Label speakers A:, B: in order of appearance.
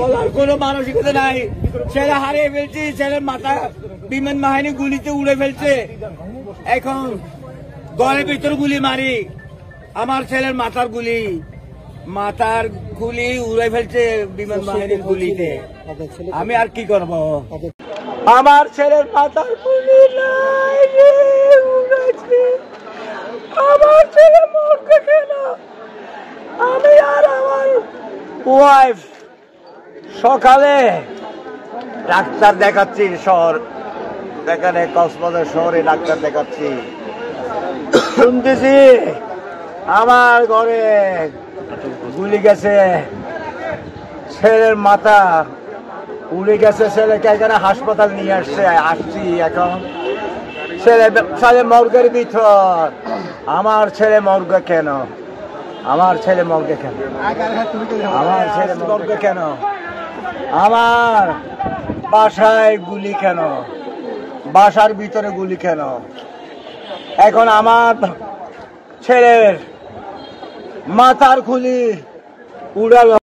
A: বলার কোনো মানসিকতা নাই। ছেলে হারিয়ে ফেলছি, ছেলের মাথা বিমান বাহিনী গুলিতে উড়ে ফেলছে। এখন ঘরের ভিতর গুলি মারি, আমার ছেলের মাথার গুলি উড়ে ফেলছে বিমান বাহিনীর গুলিতে। আমি আর কি করব? আমার ছেলের মাথার গুলি নাই রে, উড়েছে। আমার ছেলে মরবে কেন? আমি আর আমার ওয়াইফ সকালে ডাক্তার দেখাচ্ছি, শহর এখানে কক্সবাজার শহরে ডাক্তার দেখাচ্ছি। শুনতেছি আমার ঘরে গুলি গেছে, ছেলের মাথা উড়ে গেছে। ছেলেকে এখানে হাসপাতাল নিয়ে আসছি। এখন ছেলে মর্গের ভিতর। আমার ছেলে মর্গে কেন? আমার ছেলে মর্গে কেন? আমার ছেলে মর্গে কেন? আমার বাসায় গুলি কেন? বাসার ভিতরে গুলি কেন? এখন আমার ছেলের মাথার খুলি উড়াল।